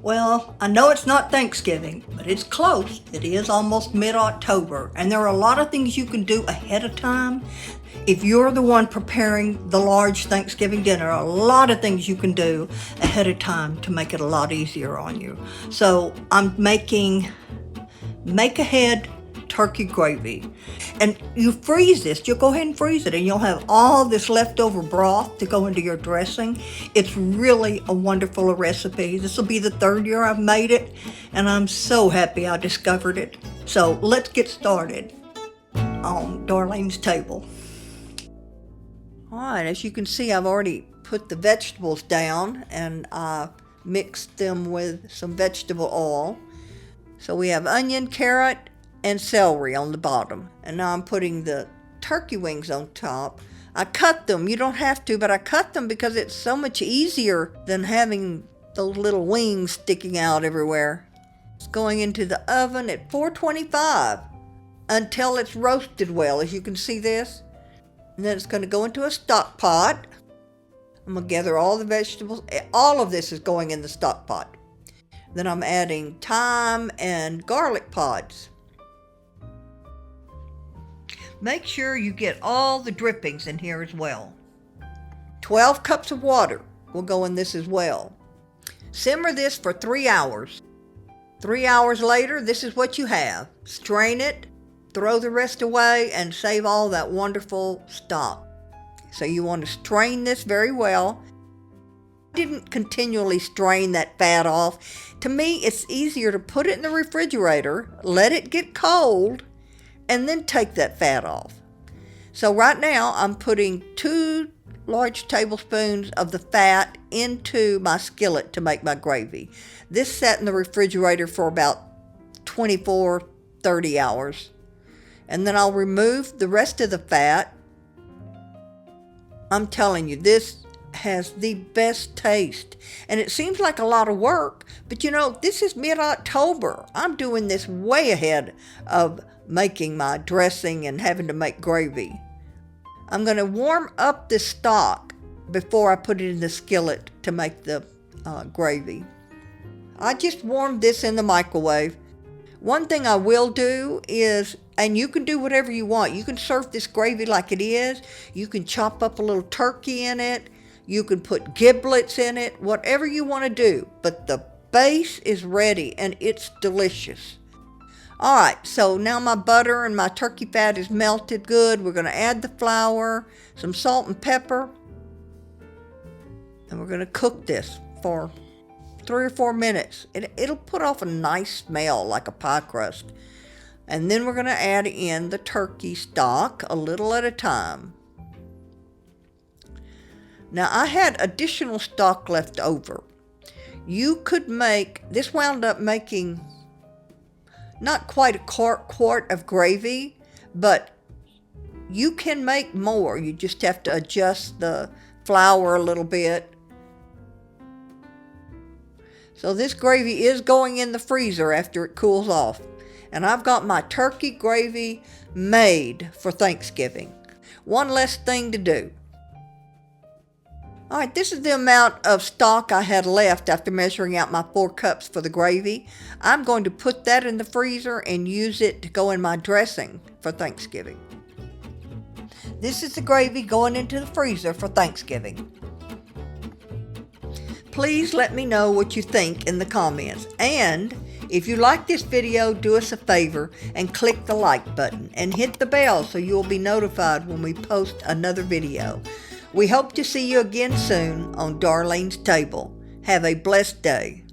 Well, I know it's not Thanksgiving, but it's close. It is almost mid-October, and there are a lot of things you can do ahead of time. If you're the one preparing the large Thanksgiving dinner, a lot of things you can do ahead of time to make it a lot easier on you. So I'm making make-ahead turkey gravy. And you freeze this, you'll go ahead and freeze it, and you'll have all this leftover broth to go into your dressing. It's really a wonderful recipe. This will be the third year I've made it, and I'm so happy I discovered it. So let's get started on Darlene's table. All right, as you can see, I've already put the vegetables down, and I mixed them with some vegetable oil. So we have onion, carrot, and celery on the bottom. And now I'm putting the turkey wings on top. I cut them. You don't have to, but I cut them because it's so much easier than having those little wings sticking out everywhere. It's going into the oven at 425 until it's roasted well, as you can see this. And then it's going to go into a stock pot. I'm going to gather all the vegetables. All of this is going in the stock pot. Then I'm adding thyme and garlic pods. Make sure you get all the drippings in here as well. 12 cups of water will go in this as well. Simmer this for 3 hours. 3 hours later, this is what you have. Strain it, throw the rest away, and save all that wonderful stock. So you want to strain this very well. I didn't continually strain that fat off. To me, it's easier to put it in the refrigerator, let it get cold, and then take that fat off. So right now I'm putting 2 large tablespoons of the fat into my skillet to make my gravy. This sat in the refrigerator for about 24-30 hours. And then I'll remove the rest of the fat. I'm telling you, this has the best taste. And it seems like a lot of work, but you know, this is mid-October. I'm doing this way ahead of making my dressing and having to make gravy. I'm going to warm up this stock before I put it in the skillet to make the gravy. I just warmed this in the microwave. One thing I will do is, and you can do whatever you want. You can serve this gravy like it is. You can chop up a little turkey in it. You can put giblets in it, whatever you want to do. But the base is ready and it's delicious. All right, so now my butter and my turkey fat is melted good. We're going to add the flour, some salt and pepper, and we're going to cook this for 3 or 4 minutes. It'll put off a nice smell like a pie crust. And then we're going to add in the turkey stock a little at a time. Now, I had additional stock left over. You could make, this wound up making not quite a quart of gravy, but you can make more. You just have to adjust the flour a little bit. So this gravy is going in the freezer after it cools off. And I've got my turkey gravy made for Thanksgiving. One less thing to do. All right, this is the amount of stock I had left after measuring out my 4 cups for the gravy. I'm going to put that in the freezer and use it to go in my dressing for Thanksgiving. This is the gravy going into the freezer for Thanksgiving. Please let me know what you think in the comments. And if you like this video, do us a favor and click the like button and hit the bell so you'll be notified when we post another video. We hope to see you again soon on Darlene's Table. Have a blessed day.